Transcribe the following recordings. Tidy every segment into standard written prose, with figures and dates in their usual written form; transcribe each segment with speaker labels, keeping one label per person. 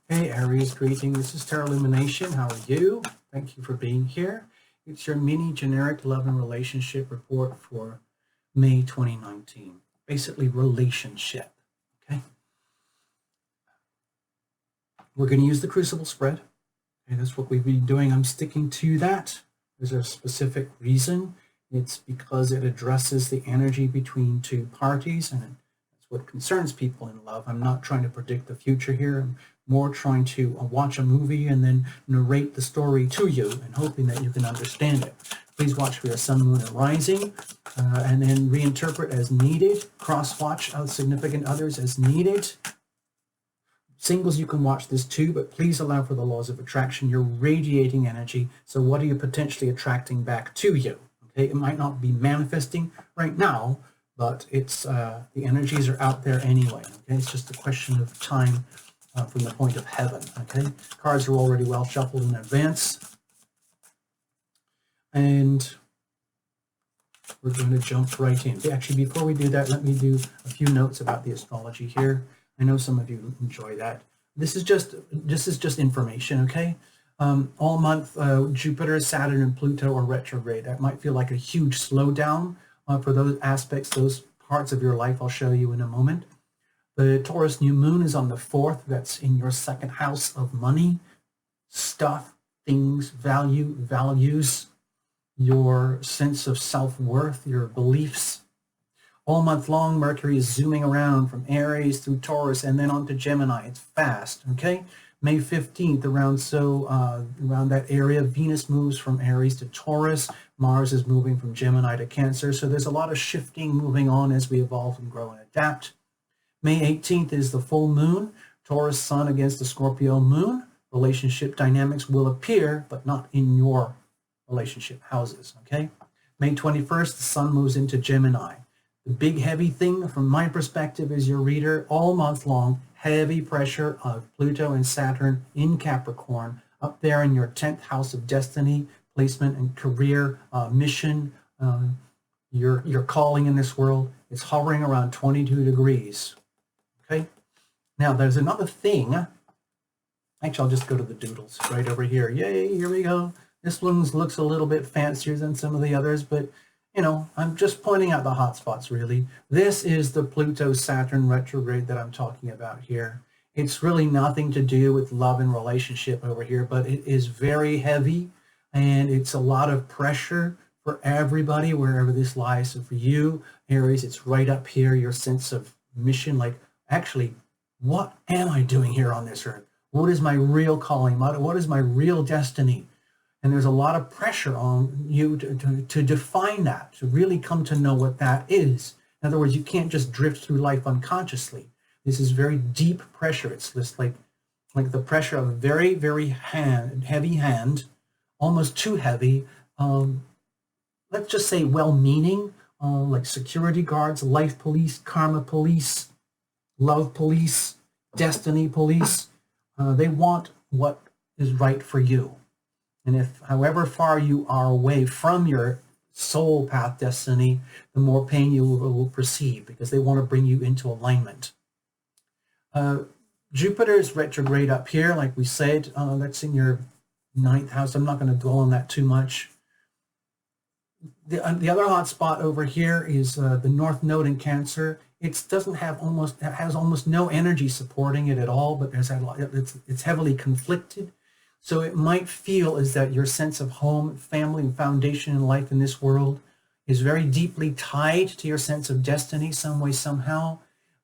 Speaker 1: Hey Aries, greeting. This is Tarot Lumination. How are you? Thank you for being here. It's your mini generic love and relationship report for May 2019. Basically, relationship. Okay. We're going to use the crucible spread. Okay, that's what we've been doing. I'm sticking to that. There's a specific reason. It's because it addresses the energy between two parties, and that's what concerns people in love. I'm not trying to predict the future here. I'm more trying to watch a movie and then narrate the story to you and hoping that you can understand it. Please watch for your sun, moon, and rising, and then reinterpret as needed. Cross-watch significant others as needed. Singles, you can watch this too, but please allow for the laws of attraction. You're radiating energy, so what are you potentially attracting back to you? Okay, it might not be manifesting right now, but it's the energies are out there anyway. Okay, it's just a question of time from the point of heaven. Okay, cards are already well shuffled in advance, and we're going to jump right in. Actually, before we do that, let me do a few notes about the astrology here. I know some of you enjoy that. This is just information, okay? All month, Jupiter, Saturn, and Pluto are retrograde. That might feel like a huge slowdown for those aspects, those parts of your life I'll show you in a moment. The Taurus new moon is on the 4th. That's in your second house of money, stuff, things, values, your sense of self-worth, your beliefs. All month long, Mercury is zooming around from Aries through Taurus and then on to Gemini. It's fast, okay? May 15th, around that area, Venus moves from Aries to Taurus. Mars is moving from Gemini to Cancer. So there's a lot of shifting moving on as we evolve and grow and adapt. May 18th is the full moon. Taurus sun against the Scorpio moon. Relationship dynamics will appear, but not in your relationship houses, okay? May 21st, the sun moves into Gemini. The big heavy thing from my perspective as your reader all month long, heavy pressure of Pluto and Saturn in Capricorn, up there in your 10th house of destiny, placement and career, mission, your calling in this world. It's hovering around 22 degrees, okay? Now there's another thing. Actually, I'll just go to the doodles right over here. Yay, here we go. This one looks a little bit fancier than some of the others, but you know, I'm just pointing out the hot spots, really. This is the Pluto-Saturn retrograde that I'm talking about here. It's really nothing to do with love and relationship over here, but it is very heavy, and it's a lot of pressure for everybody, wherever this lies. So for you, Aries, it's right up here, your sense of mission, like, actually, what am I doing here on this earth? What is my real calling? What is my real destiny? And there's a lot of pressure on you to define that, to really come to know what that is. In other words, you can't just drift through life unconsciously. This is very deep pressure. It's just like the pressure of a very, very heavy hand, almost too heavy. Let's just say well-meaning, like security guards, life police, karma police, love police, destiny police. They want what is right for you. And if, however far you are away from your soul path destiny, the more pain you will perceive, because they want to bring you into alignment. Jupiter is retrograde up here, like we said. That's in your 9th house. I'm not going to dwell on that too much. The other hot spot over here is the North Node in Cancer. It has almost no energy supporting it at all, but it's heavily conflicted. So it might feel as that your sense of home, family, and foundation in life in this world is very deeply tied to your sense of destiny some way, somehow,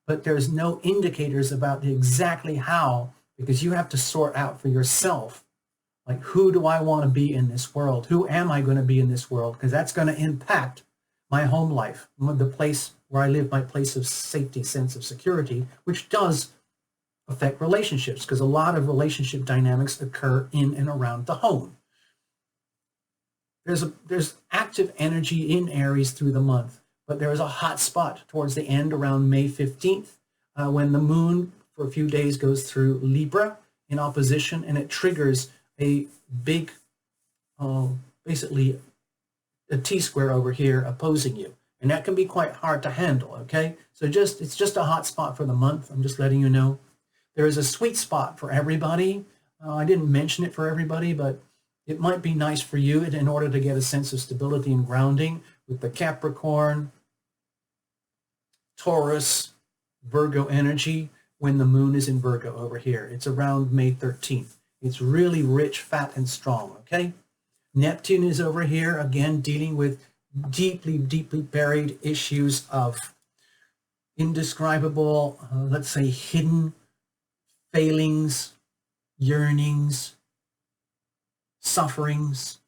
Speaker 1: but there's no indicators about exactly how, because you have to sort out for yourself, like, who do I want to be in this world? Who am I going to be in this world? Because that's going to impact my home life, the place where I live, my place of safety, sense of security, which does affect relationships, because a lot of relationship dynamics occur in and around the home. There's active energy in Aries through the month, but there is a hot spot towards the end around May 15th when the moon for a few days goes through Libra in opposition, and it triggers a big, basically a T-square over here opposing you. And that can be quite hard to handle, okay? So it's just a hot spot for the month. I'm just letting you know. There is a sweet spot for everybody. I didn't mention it for everybody, but it might be nice for you in order to get a sense of stability and grounding with the Capricorn, Taurus, Virgo energy when the moon is in Virgo over here. It's around May 13th. It's really rich, fat, and strong, okay? Neptune is over here, again, dealing with deeply, deeply buried issues of indescribable, let's say, hidden failings, yearnings, sufferings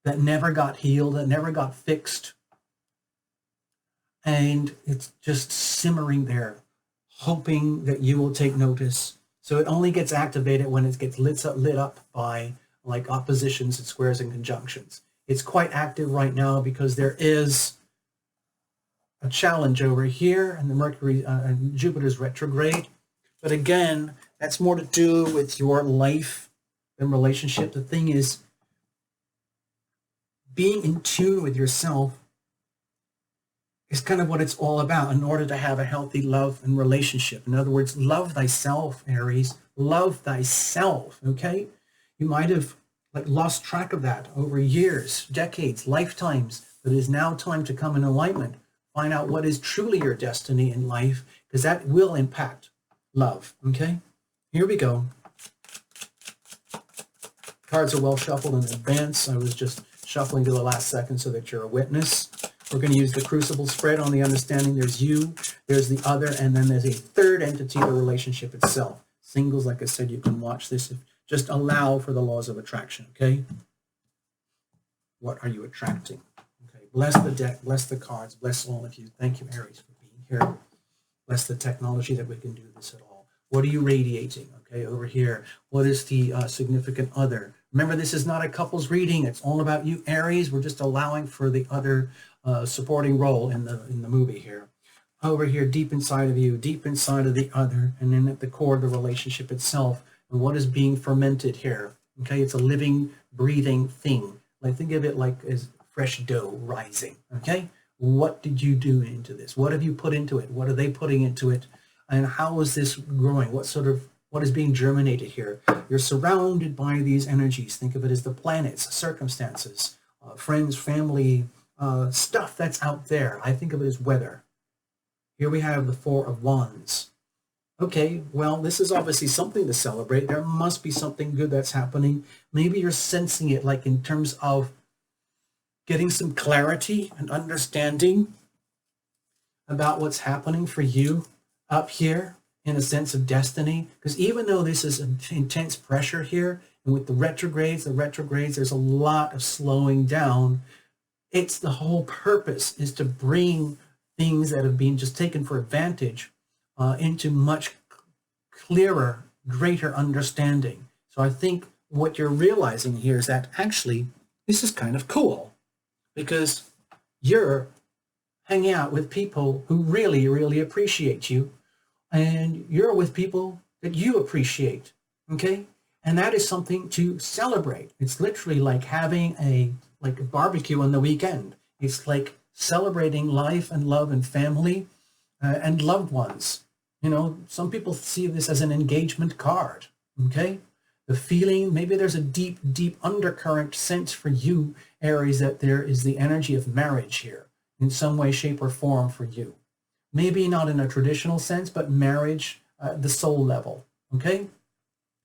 Speaker 1: that never got healed, that never got fixed. And it's just simmering there, hoping that you will take notice. So it only gets activated when it gets lit up by like oppositions and squares and conjunctions. It's quite active right now because there is a challenge over here, and the Mercury and Jupiter's retrograde. But again, that's more to do with your life and relationship. The thing is, being in tune with yourself is kind of what it's all about in order to have a healthy love and relationship. In other words, love thyself, Aries. Love thyself, okay? You might have lost track of that over years, decades, lifetimes, but it is now time to come in alignment. Find out what is truly your destiny in life, because that will impact love, okay? Here we go. Cards are well shuffled in advance. I was just shuffling to the last second so that you're a witness. We're going to use the crucible spread on the understanding there's you, there's the other, and then there's a third entity, the relationship itself. Singles, like I said, you can watch this. Just allow for the laws of attraction, okay? What are you attracting? Okay, bless the deck, bless the cards, bless all of you. Thank you, Aries, for being here. Bless the technology that we can do this at all. What are you radiating, okay, over here? What is the significant other? Remember, this is not a couples reading. It's all about you, Aries. We're just allowing for the other supporting role in the movie here. Over here, deep inside of you, deep inside of the other, and then at the core of the relationship itself, and what is being fermented here. Okay, it's a living, breathing thing. Like, think of it like as fresh dough rising. Okay, what did you do into this? What have you put into it? What are they putting into it? And how is this growing? What is being germinated here? You're surrounded by these energies. Think of it as the planets, circumstances, friends, family, stuff that's out there. I think of it as weather. Here we have the Four of Wands. Okay, well, this is obviously something to celebrate. There must be something good that's happening. Maybe you're sensing it, like in terms of getting some clarity and understanding about what's happening for you up here in a sense of destiny. Because even though this is intense pressure here, and with the retrogrades, there's a lot of slowing down. It's the whole purpose is to bring things that have been just taken for advantage into much clearer, greater understanding. So I think what you're realizing here is that actually this is kind of cool because you're hanging out with people who really, really appreciate you, and you're with people that you appreciate, okay? And that is something to celebrate. It's literally like having a barbecue on the weekend. It's like celebrating life and love and family and loved ones. You know, some people see this as an engagement card, okay? The feeling, maybe there's a deep, deep undercurrent sense for you, Aries, that there is the energy of marriage here in some way, shape, or form for you. Maybe not in a traditional sense, but marriage, the soul level, okay?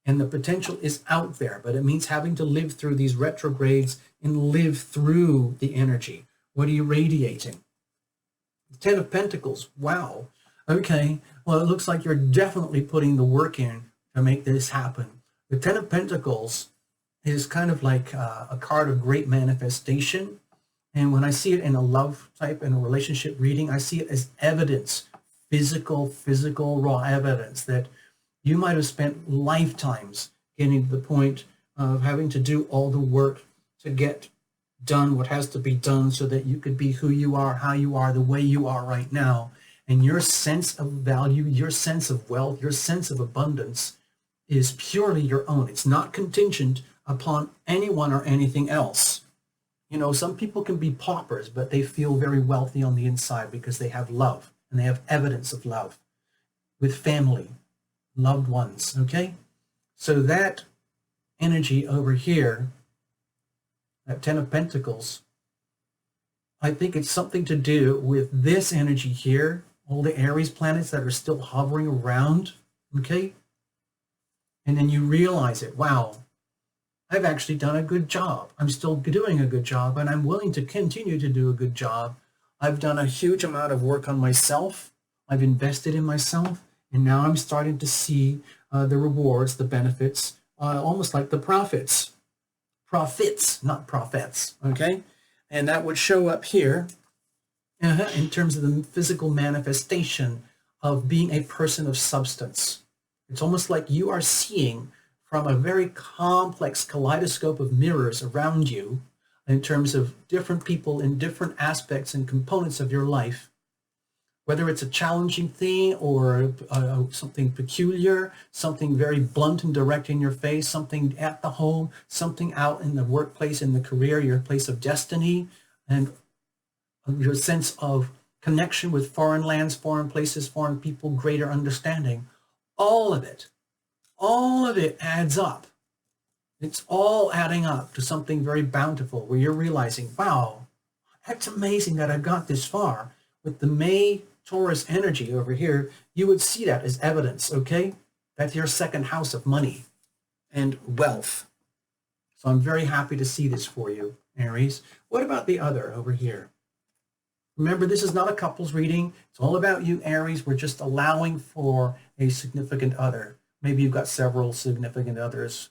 Speaker 1: And the potential is out there, but it means having to live through these retrogrades and live through the energy. What are you radiating? Ten of Pentacles, wow. Okay, well, it looks like you're definitely putting the work in to make this happen. The Ten of Pentacles is kind of like a card of great manifestation. And when I see it in a love type, in a relationship reading, I see it as evidence, physical, raw evidence that you might have spent lifetimes getting to the point of having to do all the work to get done what has to be done so that you could be who you are, how you are, the way you are right now. And your sense of value, your sense of wealth, your sense of abundance is purely your own. It's not contingent upon anyone or anything else. You know, some people can be paupers, but they feel very wealthy on the inside because they have love and they have evidence of love with family. loved ones, okay? So that energy over here, that 10 of Pentacles, I think it's something to do with this energy here, all the Aries planets that are still hovering around, okay? And then you realize it, wow, I've actually done a good job. I'm still doing a good job, and I'm willing to continue to do a good job. I've done a huge amount of work on myself. I've invested in myself, and now I'm starting to see the rewards, the benefits, almost like the profits, not prophets, okay? And that would show up here in terms of the physical manifestation of being a person of substance. It's almost like you are seeing from a very complex kaleidoscope of mirrors around you in terms of different people in different aspects and components of your life, whether it's a challenging thing or something peculiar, something very blunt and direct in your face, something at the home, something out in the workplace, in the career, your place of destiny, and your sense of connection with foreign lands, foreign places, foreign people, greater understanding. All of it adds up. It's all adding up to something very bountiful where you're realizing, wow, that's amazing that I've got this far. With the May Taurus energy over here, you would see that as evidence, okay? That's your second house of money and wealth. So I'm very happy to see this for you, Aries. What about the other over here? Remember, this is not a couples reading. It's all about you, Aries. We're just allowing for a significant other. Maybe you've got several significant others.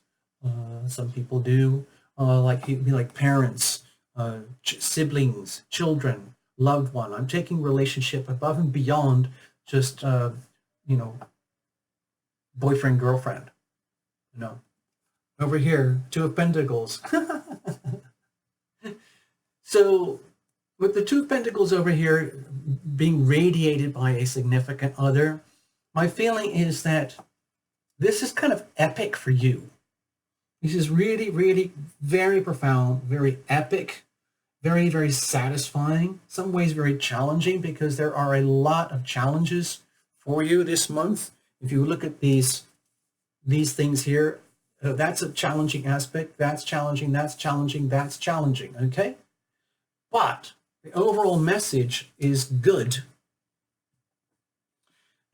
Speaker 1: Some people do, like parents, siblings, children, loved one. I'm taking relationship above and beyond just, boyfriend, girlfriend. Over here, Two of Pentacles. So with the Two of Pentacles over here being radiated by a significant other, my feeling is that this is kind of epic for you. This is really, really very profound, very epic, very, very satisfying, some ways very challenging, because there are a lot of challenges for you this month. If you look at these things here, that's a challenging aspect, that's challenging, that's challenging, that's challenging, okay? But the overall message is good,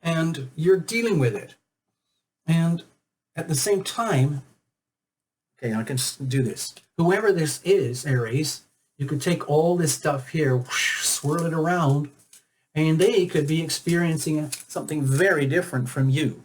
Speaker 1: and you're dealing with it. And at the same time, okay, I can do this. Whoever this is, Aries, you could take all this stuff here, whoosh, swirl it around, and they could be experiencing something very different from you.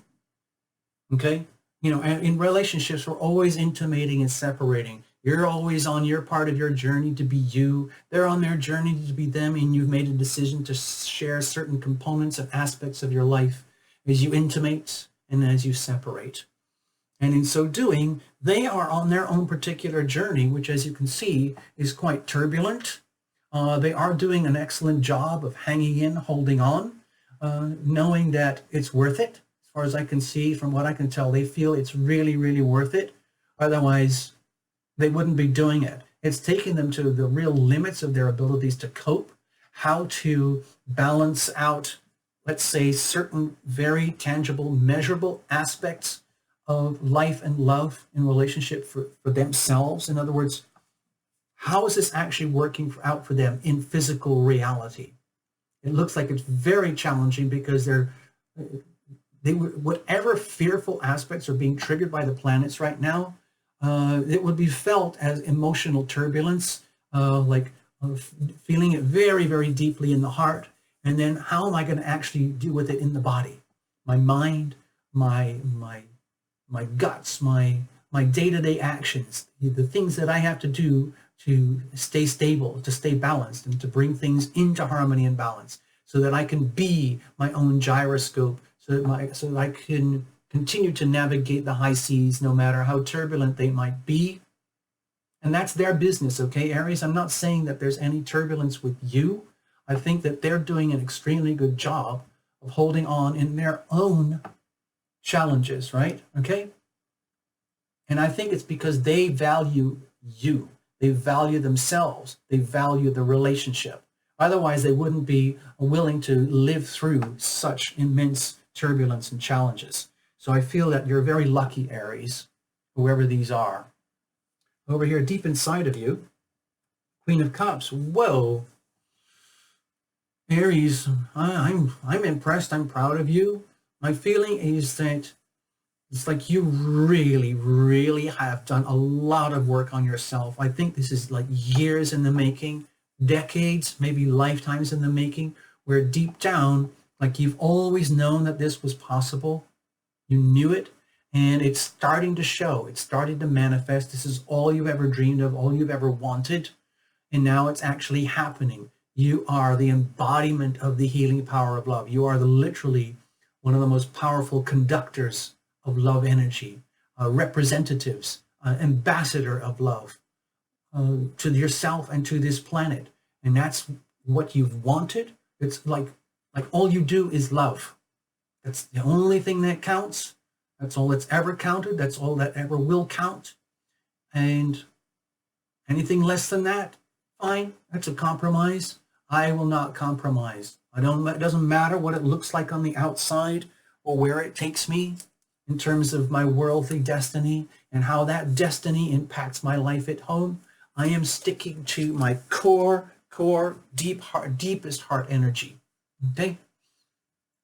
Speaker 1: Okay? And in relationships, we're always intimating and separating. You're always on your part of your journey to be you. They're on their journey to be them, and you've made a decision to share certain components and aspects of your life as you intimate and as you separate. And in so doing, they are on their own particular journey, which, as you can see, is quite turbulent. They are doing an excellent job of hanging in, holding on, knowing that it's worth it. As far as I can see, from what I can tell, they feel it's really, really worth it. Otherwise, they wouldn't be doing it. It's taking them to the real limits of their abilities to cope, how to balance out, let's say, certain very tangible, measurable aspects of life and love in relationship for themselves. In other words, how is this actually working out for them in physical reality? It looks like it's very challenging because whatever fearful aspects are being triggered by the planets right now, it would be felt as emotional turbulence, feeling it very, very deeply in the heart. And then how am I going to actually deal with it in the body? My mind, my guts, my day-to-day actions, the things that I have to do to stay stable, to stay balanced, and to bring things into harmony and balance, so that I can be my own gyroscope, so that I can continue to navigate the high seas, no matter how turbulent they might be. And that's their business, okay, Aries? I'm not saying that there's any turbulence with you. I think that they're doing an extremely good job of holding on in their own challenges, right? Okay? And I think it's because they value you. They value themselves. They value the relationship. Otherwise, they wouldn't be willing to live through such immense turbulence and challenges. So I feel that you're very lucky, Aries, whoever these are. Over here, deep inside of you, Queen of Cups. Whoa. Aries, I'm impressed. I'm proud of you. My feeling is that it's like you really, really have done a lot of work on yourself. I think this is like years in the making, decades, maybe lifetimes in the making, where deep down, like you've always known that this was possible. You knew it, and it's starting to show. It's starting to manifest. This is all you've ever dreamed of, all you've ever wanted, and now it's actually happening. You are the embodiment of the healing power of love. You are literally one of the most powerful conductors of love energy, representatives, ambassador of love to yourself and to this planet. And that's what you've wanted. It's like all you do is love. That's the only thing that counts. That's all that's ever counted. That's all that ever will count. And anything less than that, fine, that's a compromise. I will not compromise. It doesn't matter what it looks like on the outside or where it takes me in terms of my worldly destiny and how that destiny impacts my life at home. I am sticking to my core, deepest heart energy. Okay?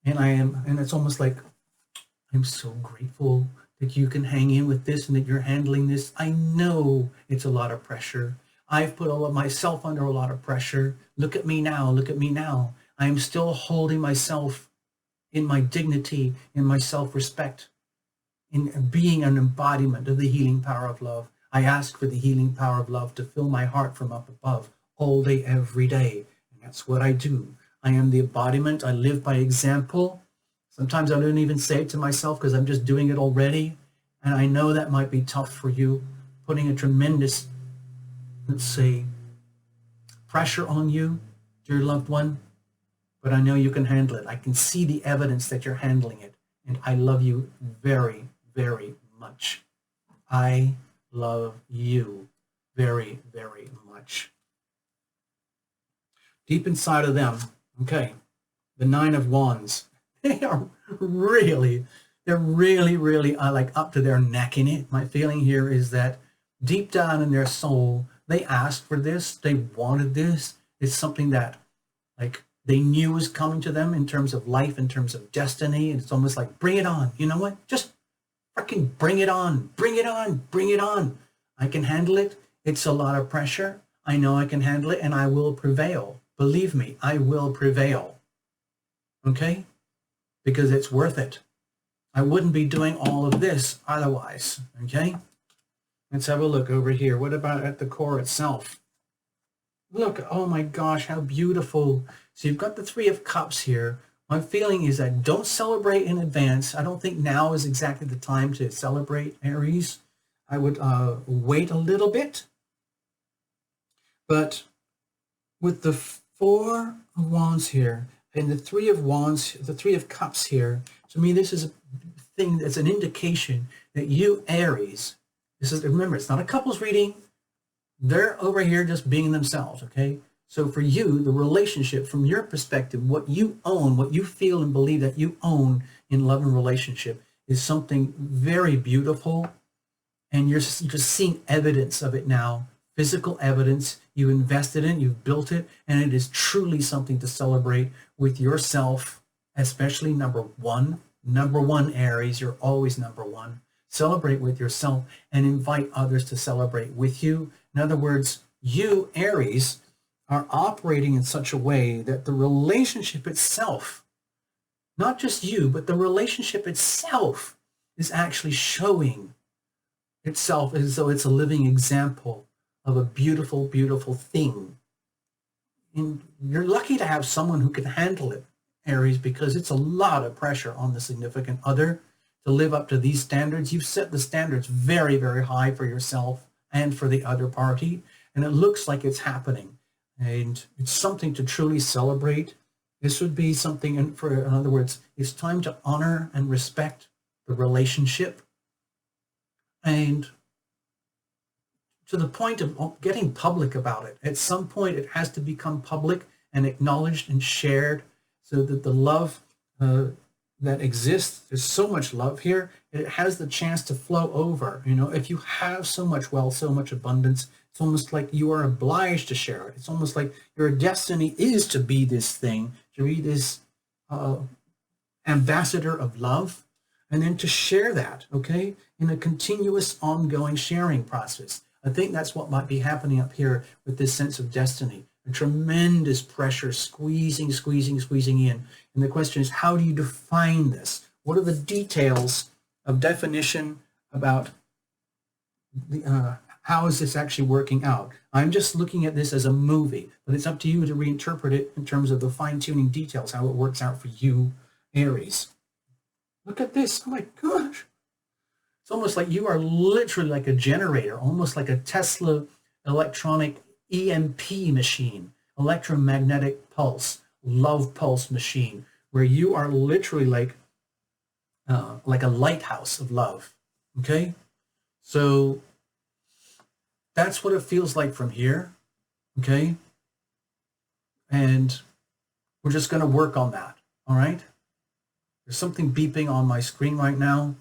Speaker 1: And it's almost like, I'm so grateful that you can hang in with this and that you're handling this. I know it's a lot of pressure. I've put all of myself under a lot of pressure. Look at me now. Look at me now. I am still holding myself in my dignity, in my self-respect, in being an embodiment of the healing power of love. I ask for the healing power of love to fill my heart from up above all day, every day. And that's what I do. I am the embodiment. I live by example. Sometimes I don't even say it to myself because I'm just doing it already. And I know that might be tough for you, putting a tremendous, let's say, pressure on you, dear loved one. But I know you can handle it. I can see the evidence that you're handling it. And I love you very, very much. I love you very, very much. Deep inside of them, okay, the Nine of Wands, they're really like up to their neck in it. My feeling here is that deep down in their soul, they asked for this, they wanted this. It's something that like they knew was coming to them in terms of life, in terms of destiny. And it's almost like, bring it on. You know what? Just freaking bring it on, bring it on, bring it on. I can handle it. It's a lot of pressure. I know I can handle it and I will prevail. Believe me, I will prevail. Okay? Because it's worth it. I wouldn't be doing all of this otherwise. Okay? Let's have a look over here. What about at the core itself? Look, oh my gosh, how beautiful. So you've got the Three of Cups here. My feeling is that don't celebrate in advance. I don't think now is exactly the time to celebrate, Aries. I would wait a little bit. But with the Four of Wands here and the Three of Wands, the Three of Cups here, to me this is a thing that's an indication that you, Aries, this is, remember, it's not a couples reading. They're over here just being themselves, okay? So for you, the relationship, from your perspective, what you own, what you feel and believe that you own in love and relationship is something very beautiful. And you're just seeing evidence of it now, physical evidence. You invested in it, you've built it, and it is truly something to celebrate with yourself, especially number one, Aries, you're always number one. Celebrate with yourself and invite others to celebrate with you. In other words, you, Aries, are operating in such a way that the relationship itself, not just you, but the relationship itself is actually showing itself as though it's a living example of a beautiful, beautiful thing. And you're lucky to have someone who can handle it, Aries, because it's a lot of pressure on the significant other to live up to these standards. You've set the standards very, very high for yourself and for the other party, and it looks like it's happening. And it's something to truly celebrate. This would be something, in other words, it's time to honor and respect the relationship. And to the point of getting public about it. At some point, it has to become public and acknowledged and shared so that the love that exists. There's so much love here. It has the chance to flow over. You know, if you have so much wealth, so much abundance, it's almost like you are obliged to share it. It's almost like your destiny is to be this thing, to be this ambassador of love, and then to share that, okay, in a continuous, ongoing sharing process. I think that's what might be happening up here with this sense of destiny. A tremendous pressure squeezing, squeezing, squeezing in. And the question is, how do you define this? What are the details of definition about the, how is this actually working out? I'm just looking at this as a movie, but it's up to you to reinterpret it in terms of the fine-tuning details, how it works out for you, Aries. Look at this. Oh my gosh. It's almost like you are literally like a generator, almost like a Tesla electronic EMP machine, electromagnetic pulse, love pulse machine, where you are literally like a lighthouse of love. Okay? So that's what it feels like from here. Okay? And we're just going to work on that. All right? There's something beeping on my screen right now,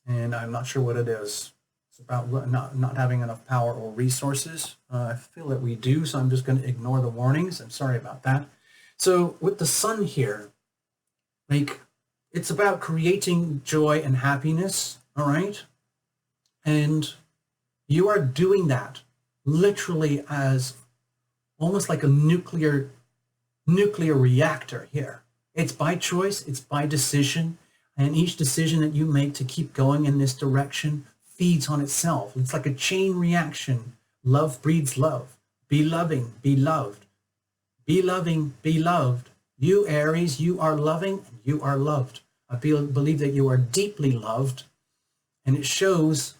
Speaker 1: and I'm not sure what it is. It's about not having enough power or resources. I feel that we do, so I'm just going to ignore the warnings. I'm sorry about that. So with the sun here, like, it's about creating joy and happiness, all right? And you are doing that literally as almost like a nuclear reactor here. It's by choice, it's by decision, and each decision that you make to keep going in this direction feeds on itself. It's like a chain reaction. Love breeds love. Be loving, be loved. Be loving, be loved. You, Aries, you are loving and you are loved. I believe that you are deeply loved, and it shows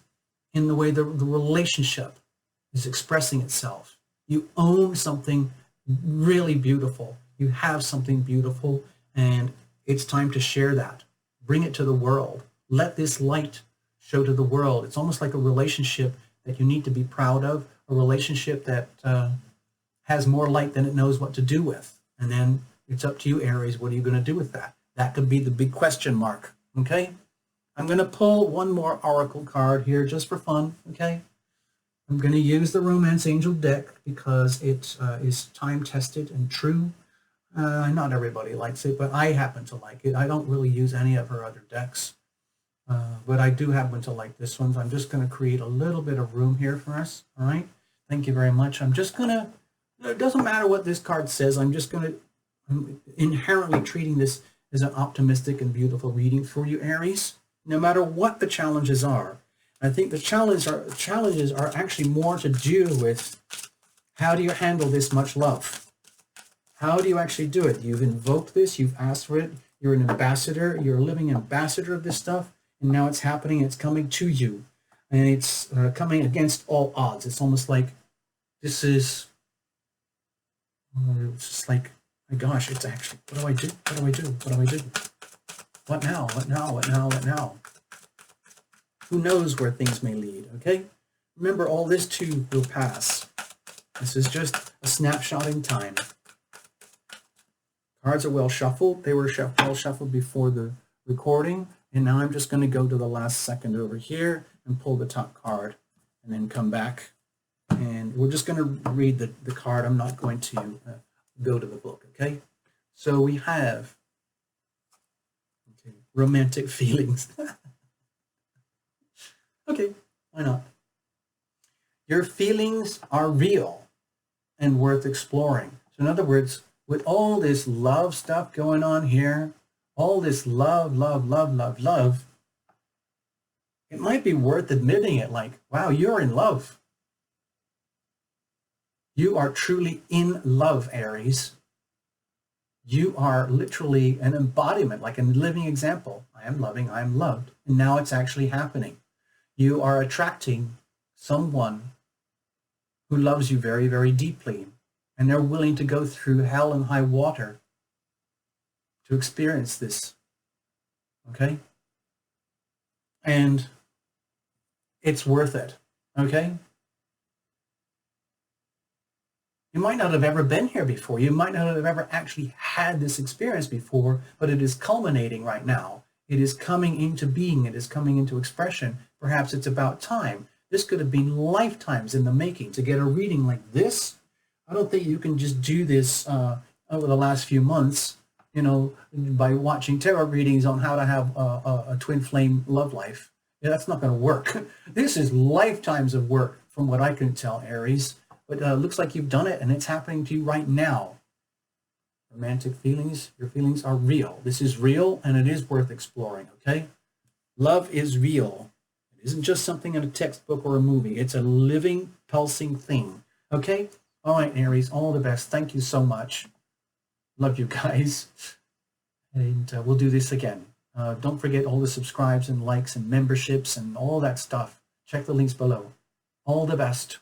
Speaker 1: in the way the relationship is expressing itself. You own something really beautiful. You have something beautiful, and it's time to share that. Bring it to the world. Let this light show to the world. It's almost like a relationship that you need to be proud of, a relationship that has more light than it knows what to do with. And then it's up to you, Aries. What are you going to do with that? That could be the big question mark, okay? I'm going to pull one more oracle card here just for fun, okay? I'm going to use the Romance Angel deck because it is time-tested and true. Not everybody likes it, but I happen to like it. I don't really use any of her other decks, but I do happen to like this one. So I'm just going to create a little bit of room here for us, all right? Thank you very much. I'm just going to, it doesn't matter what this card says. I'm inherently treating this as an optimistic and beautiful reading for you, Aries, no matter what the challenges are. I think the challenges are actually more to do with how do you handle this much love? How do you actually do it? You've invoked this, you've asked for it, you're an ambassador, you're a living ambassador of this stuff, and now it's happening, it's coming to you, and it's coming against all odds. It's almost like this is, it's just like, my gosh, it's actually, what do I do? What do I do? What do I do? What now? What now? What now? What now? Who knows where things may lead, okay? Remember, all this too will pass. This is just a snapshot in time. Cards are well shuffled. They were well shuffled before the recording, and now I'm just going to go to the last second over here and pull the top card and then come back. And we're just going to read the card. I'm not going to go to the book, okay? So we have romantic feelings. Okay, why not? Your feelings are real and worth exploring. So in other words, with all this love stuff going on here, all this love, love, love, love, love, it might be worth admitting it, like, wow, you're in love. You are truly in love, Aries. You are literally an embodiment, like a living example. I am loving, I am loved. And now it's actually happening. You are attracting someone who loves you very, very deeply. And they're willing to go through hell and high water to experience this. Okay? And it's worth it. Okay? You might not have ever been here before. You might not have ever actually had this experience before, but it is culminating right now. It is coming into being. It is coming into expression. Perhaps it's about time. This could have been lifetimes in the making to get a reading like this. I don't think you can just do this over the last few months, you know, by watching tarot readings on how to have a twin flame love life. Yeah, that's not going to work. This is lifetimes of work from what I can tell, Aries. But looks like you've done it, and it's happening to you right now. Romantic feelings, your feelings are real. This is real, and it is worth exploring, okay? Love is real. It isn't just something in a textbook or a movie. It's a living, pulsing thing, okay? All right, Aries, all the best. Thank you so much. Love you guys. And we'll do this again. Don't forget all the subscribes and likes and memberships and all that stuff. Check the links below. All the best.